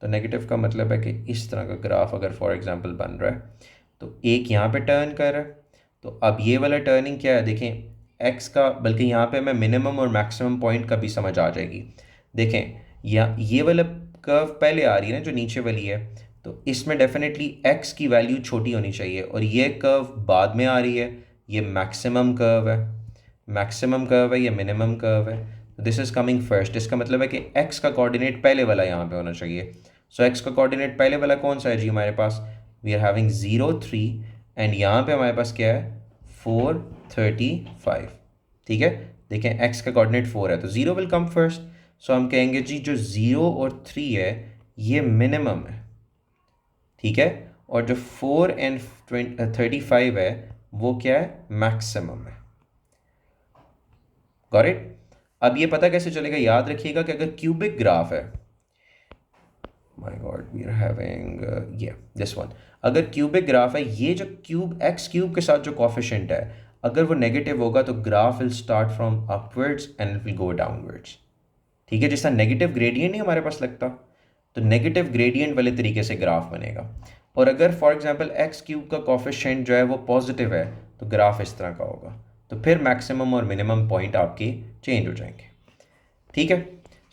S1: तो नेगेटिव का मतलब है कि इस तरह का ग्राफ अगर फॉर एग्जांपल बन रहा है तो एक यहाँ पे टर्न कर रहा है। तो अब ये वाला टर्निंग क्या है देखें, एक्स का, बल्कि यहाँ पे मैं मिनिमम और मैक्सिमम पॉइंट का भी समझ आ जाएगी। देखें ये वाला कर्व पहले आ रही है ना जो नीचे वाली है, तो इसमें डेफिनेटली एक्स की वैल्यू छोटी होनी चाहिए, और ये कर्व बाद में आ रही है, ये मैक्सिमम कर्व है, मैक्सिमम कर्व है, ये मिनिमम कर्व है। दिस इज़ कमिंग फर्स्ट, इसका मतलब है कि एक्स का कोऑर्डिनेट पहले वाला यहाँ पे होना चाहिए। सो एक्स का कोऑर्डिनेट पहले वाला कौन सा है जी हमारे पास, वी आर हैविंग 0 3, एंड यहाँ पे हमारे पास क्या है 4 35। ठीक है, देखें एक्स का कोऑर्डिनेट 4 है तो 0 विल कम फर्स्ट। सो हम कहेंगे जी जो 0 और 3 है ये मिनिमम है, ठीक है, और जो 4 and 35 है वो क्या है, मैक्सिमम है। Got it. अब ये पता कैसे चलेगा, याद रखिएगा कि अगर क्यूबिक ग्राफ है, my god we are having this one, अगर क्यूबिक ग्राफ है, ये जो क्यूब एक्स क्यूब के साथ जो कॉफिशेंट है अगर वो नेगेटिव होगा तो graph will start from upwards and will go downwards. ठीक है, जिस तरह नेगेटिव ग्रेडियंट नहीं हमारे पास लगता, तो नेगेटिव ग्रेडियंट वाले तरीके से ग्राफ बनेगा। और अगर फॉर एग्जांपल एक्स क्यूब का कॉफिशेंट जो है वो पॉजिटिव है तो ग्राफ इस तरह का होगा, तो फिर मैक्सिमम और मिनिमम पॉइंट आपके चेंज हो जाएंगे। ठीक है,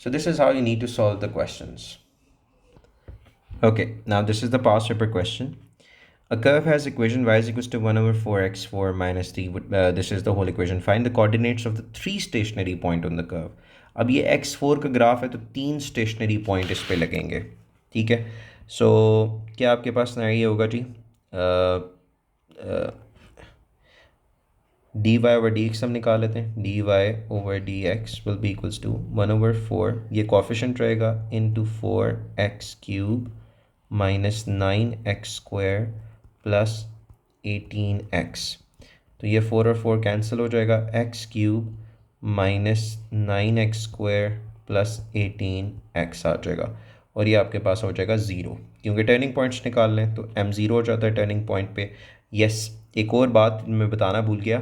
S1: so this is how you need to solve the questions. Okay, now this is the past paper question. A curve has equation y is equals to 1 over 4x4 minus 3. This is the whole equation. Find the coordinates of the 3 stationary point on the curve. अब ये x4 का graph है तो 3 stationary point इस पे लगेंगे। ठीक है, सो क्या आपके पास ना ये होगा जी, d Y over D x हम निकाल लेते हैं। D Y over D x will be equals to 1/4, ये कॉफिशेंट रहेगा, into 4x³ minus 9x² plus 18x। तो ये 4 और 4 कैंसिल हो जाएगा, x³ minus 9x² plus 18x आ जाएगा, और ये आपके पास हो जाएगा 0, क्योंकि टर्निंग पॉइंट्स निकाल लें तो m0 हो जाता है टर्निंग पॉइंट पे। यस, एक और बात मैं बताना भूल गया,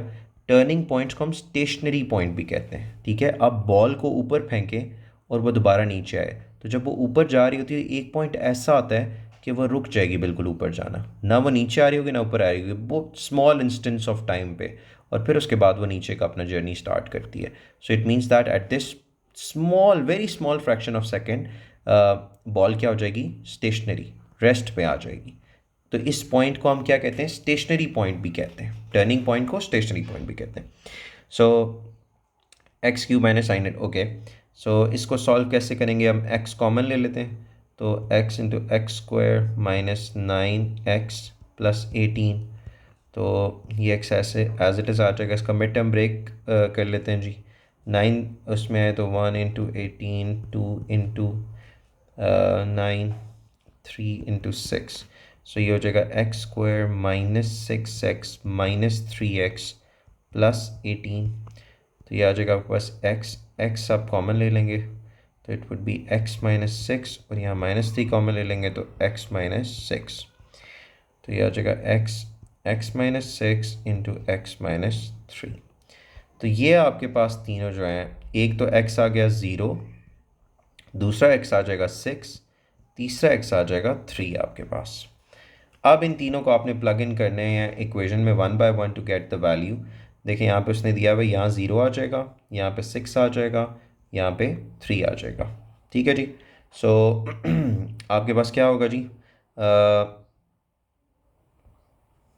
S1: टर्निंग पॉइंट्स को हम स्टेशनरी पॉइंट भी कहते हैं। ठीक है, आप बॉल को ऊपर फेंकें और वो दोबारा नीचे आए, तो जब वो ऊपर जा रही होती है एक पॉइंट ऐसा आता है कि वो रुक जाएगी बिल्कुल ऊपर जाना, ना वो नीचे आ रही होगी ना ऊपर आ रही होगी, बहुत स्मॉल इंस्टेंस ऑफ टाइम पे, और फिर उसके बाद वो नीचे का अपना जर्नी स्टार्ट करती है। So it means that at this small very small fraction of second ball क्या हो जाएगी, स्टेशनरी, रेस्ट पे आ जाएगी। तो इस पॉइंट को हम क्या कहते हैं, स्टेशनरी पॉइंट भी कहते हैं, टर्निंग पॉइंट को स्टेशनरी पॉइंट भी कहते हैं। So x³ minus sign it, okay. So इसको सॉल्व कैसे करेंगे, हम x कॉमन ले लेते हैं, तो x into x² minus 9x plus 18, तो ये x ऐसे एज इट इज़ आ जाएगा। इसका मिड टर्म ब्रेक कर लेते हैं जी, 9 उसमें है तो 1 इंटू 18, 2 इंटू 9, 3 इंटू 6, सो ये हो जाएगा x² minus 6x minus 3x plus 18। तो ये आ जाएगा आपके पास x आप कॉमन ले लेंगे तो it would be x minus 6, और यहाँ माइनस 3 कॉमन ले लेंगे तो x माइनस 6, तो ये आ जाएगा x minus 6 into x minus 3। तो ये आपके पास तीनों जो हैं, एक तो x आ गया 0, दूसरा x आ जाएगा 6, तीसरा x आ जाएगा 3 आपके पास। अब इन तीनों को आपने प्लग इन करने हैं इक्वेशन में 1 by 1 to get the value. देखिए यहाँ पे उसने दिया हुआ, यहाँ 0 आ जाएगा, यहाँ पे 6 आ जाएगा, यहाँ पे 3 आ जाएगा। ठीक है जी, सो आपके पास क्या होगा जी,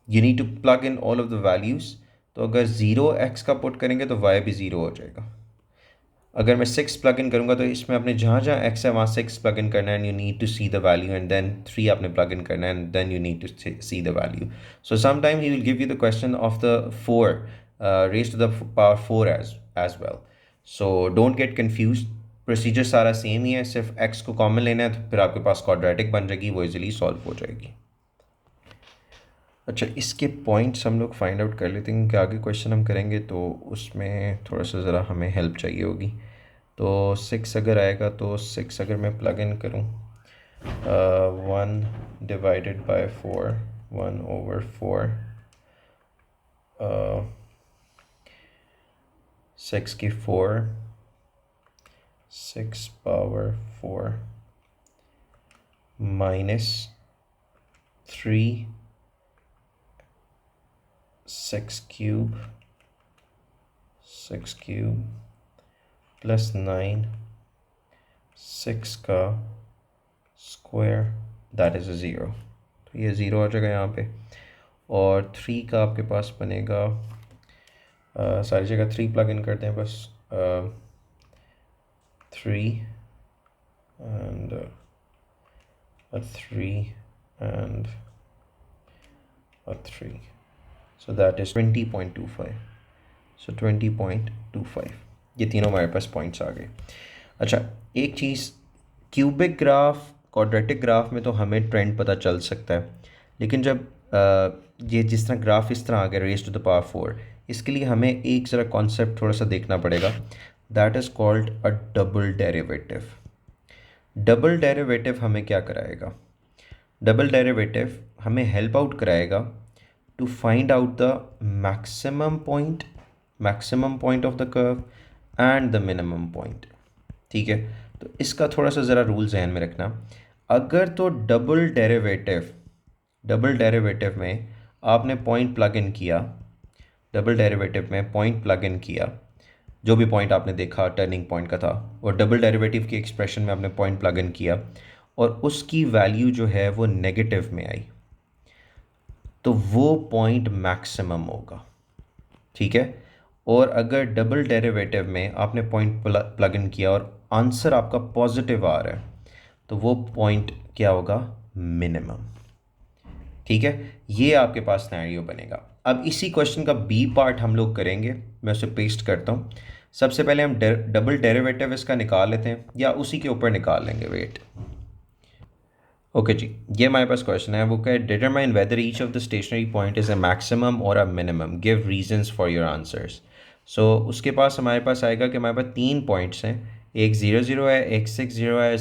S1: you need to plug in all of the values. तो अगर 0x का पुट करेंगे तो y भी 0 हो जाएगा। अगर मैं 6 प्लग इन करूँगा तो इसमें आपने जहाँ जहाँ x है वहाँ 6 प्लग इन करना है, and you need to see the value, and then 3 आपने प्लग इन करना है, and then you need to see the value. So some time he will give you the question of the 4 raise to the power 4 as well. So don't get confuse, procedure सारा same ही है, सिर्फ x को common लेना है तो फिर आपके पास क्वाड्रेटिक बन जाएगी, वो इजीली सॉल्व हो जाएगी। अच्छा, इसके पॉइंट्स हम लोग फाइंड आउट कर लेते हैं कि आगे क्वेश्चन हम करेंगे तो उसमें थोड़ा सा ज़रा हमें हेल्प चाहिए होगी। तो 6 अगर आएगा तो 6 अगर मैं प्लग इन करूँ, 1 डिवाइडेड बाय 4, 1/4, 6 की 4, 6 पावर 4 माइनस 3 6 क्यूब प्लस 9 6 का square that is a zero. तो ये ज़ीरो आ जाएगा यहाँ पे। और 3 का आपके पास बनेगा, सारी जगह 3 प्लग इन करते हैं बस। 3 and a 3 and a 3, so that is 20.25, so 20.25 ये तीनों हमारे पास पॉइंट्स आ गए। अच्छा, एक चीज़, क्यूबिक ग्राफ क्वाड्रेटिक ग्राफ में तो हमें ट्रेंड पता चल सकता है, लेकिन जब ये जिस तरह ग्राफ इस तरह आ गया रेज टू द पावर 4, इसके लिए हमें एक ज़रा कॉन्सेप्ट थोड़ा सा देखना पड़ेगा, that is called a double derivative. Double derivative हमें क्या कराएगा? डबल डेरिवेटिव हमें हेल्प आउट कराएगा to find out the maximum point of the curve and the minimum point. ठीक है, तो इसका थोड़ा सा ज़रा रूल जहन में रखना। अगर तो डबल डेरिवेटिव में आपने पॉइंट प्लग इन किया, डबल डेरिवेटिव में पॉइंट प्लग इन किया, जो भी पॉइंट आपने देखा टर्निंग पॉइंट का था, और डबल डेरिवेटिव की एक्सप्रेशन में आपने पॉइंट प्लग इन किया और उसकी वैल्यू जो है वो नेगेटिव में आई, तो वो पॉइंट मैक्सिमम होगा। ठीक है, और अगर डबल डेरिवेटिव में आपने पॉइंट प्लग इन किया और आंसर आपका पॉजिटिव आ रहा है, तो वो पॉइंट क्या होगा? मिनिमम। ठीक है, ये आपके पास सिनेरियो बनेगा। अब इसी क्वेश्चन का बी पार्ट हम लोग करेंगे, मैं उसे पेस्ट करता हूँ। सबसे पहले हम डबल डेरिवेटिव इसका निकाल लेते हैं, या उसी के ऊपर निकाल लेंगे, वेट। ओके जी, ये हमारे पास क्वेश्चन है, वो क्या है? Determine whether each of the stationary point is a maximum और a minimum, give reasons for your answers. So उसके पास हमारे पास आएगा कि हमारे पास 3 पॉइंट्स हैं, एक 0 0 है, एक 6 0 है,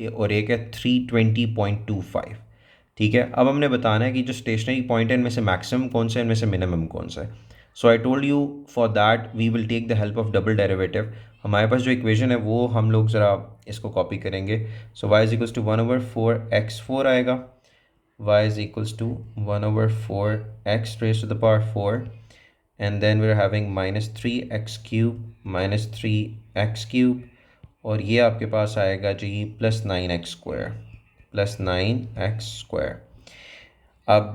S1: और एक है 320.25। ठीक है, अब हमने बताना है कि जो स्टेशनरी पॉइंट है इनमें से मैक्सिमम कौन सा है, इनमें से मिनिमम कौन सा है। So I told you for that we will take the help of double derivative. हमारे पास जो इक्वेशन है वो हम लोग ज़रा इसको कॉपी करेंगे। So y is equals to 1/4 x4 आएगा, y is equals to 1/4 x raise to the power 4, and then we are having -3x³ -3x³, और ये आपके पास आएगा जी +9x²। अब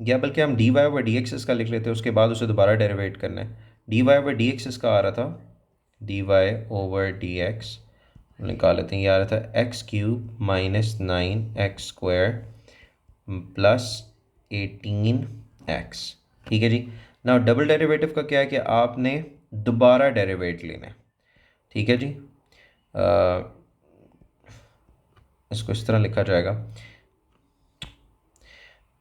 S1: या बल्कि हम dy/dx इसका लिख लेते हैं, उसके बाद उसे दोबारा डेरिवेट करना है। dy/dx इसका आ रहा था, dy/dx निकाल लेते हैं, ये आ रहा था x³ -9x² +18x। ठीक है जी। नाउ डबल डेरिवेटिव का क्या है कि आपने दोबारा डेरिवेट लेना है। ठीक है जी, इसको इस तरह लिखा जाएगा,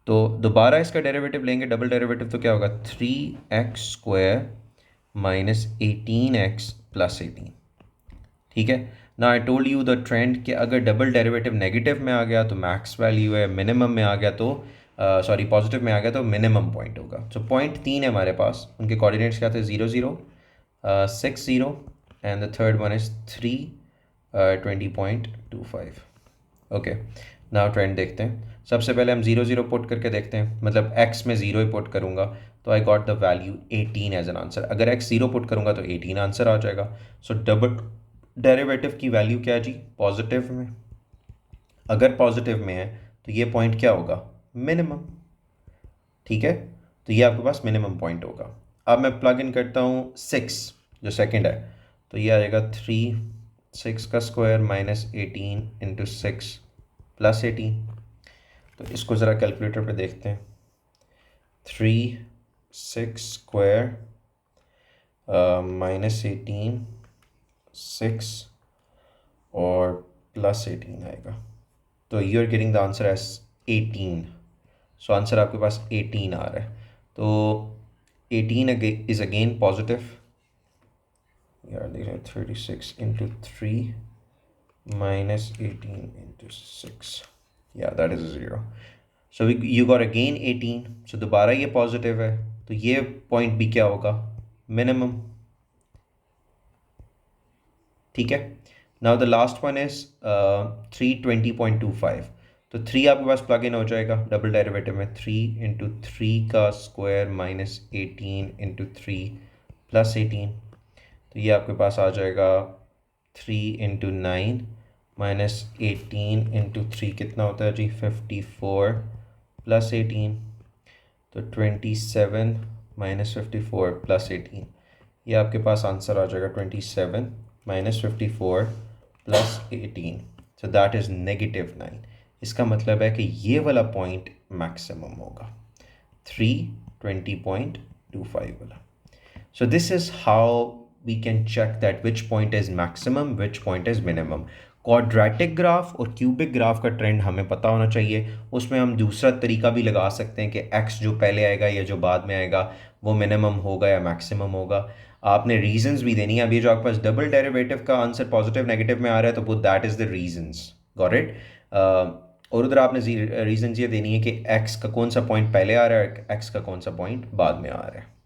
S1: तो दोबारा इसका डेरिवेटिव लेंगे, डबल डेरिवेटिव, तो क्या होगा? 3x² -18x +18। ठीक है, ना आई टोल्ड यू द ट्रेंड कि अगर डबल डेरिवेटिव नेगेटिव में आ गया तो मैक्स वैल्यू है, मिनिमम में आ गया तो सॉरी पॉजिटिव में आ गया तो मिनिमम पॉइंट होगा। सो पॉइंट 3 है हमारे पास, उनके कोऑर्डिनेट्स क्या थे? 0 0 6 0 and the third one is 20.25। Okay, now trend देखते हैं। सबसे पहले हम 0 0 पुट करके देखते हैं, मतलब x में 0 ही पुट करूँगा तो I got the value 18 as an answer. अगर x 0 पुट करूँगा तो 18 आंसर आ जाएगा। सो डबल डेरिवेटिव की वैल्यू क्या है जी? पॉजिटिव में। अगर पॉजिटिव में है तो ये पॉइंट क्या होगा? मिनिमम। ठीक है, तो ये आपके पास मिनिमम पॉइंट होगा। अब मैं प्लग इन करता हूँ 6 जो सेकंड है, तो ये आ जाएगा 6 का स्क्वायर -18 × 6 +18। तो इसको ज़रा कैलकुलेटर पे देखते हैं। 3 6² -18 6 और +18 आएगा, तो you are getting the answer as 18। So answer आपके पास 18 आ रहा है, तो 18 इज अगेन पॉजिटिव। यार देख रहे हैं 36 × 3 -18 × 6, yeah that is 0। so you got again 18, so दोबारा ये पॉजिटिव है तो ये पॉइंट भी क्या होगा? मिनिमम। ठीक है। Now the last one is 320.25। तो 3 आपके पास प्लग इन हो जाएगा डबल डेरिवेटिव में, 3 × 3 का स्क्वायर माइनस 18 × 3 + 18। तो ये आपके पास आ जाएगा 3 × 9 माइनस 18 × 3 कितना होता है जी, 54 + 18। तो 27 माइनस 54 + 18, ये आपके पास आंसर आ जाएगा 27 माइनस 54 + 18। So that is -9। इसका मतलब है कि ये वाला पॉइंट मैक्सिमम होगा, 320.25 वाला। So this is how we can check that which point is maximum, which point is minimum. Quadratic graph और क्यूबिक ग्राफ का ट्रेंड हमें पता होना चाहिए। उसमें हम दूसरा तरीका भी लगा सकते हैं कि x जो पहले आएगा या जो बाद में आएगा वो मिनिमम होगा या मैक्सिमम होगा। आपने रीजंस भी देनी है। अभी जो आपके पास डबल डेरिवेटिव का आंसर पॉजिटिव नेगेटिव में आ रहा है तो वो that is the reasons, got it. और उधर आपने रीजंस ये देनी है कि x का कौन सा पॉइंट पहले आ रहा है, x का कौन सा पॉइंट बाद में आ रहा है।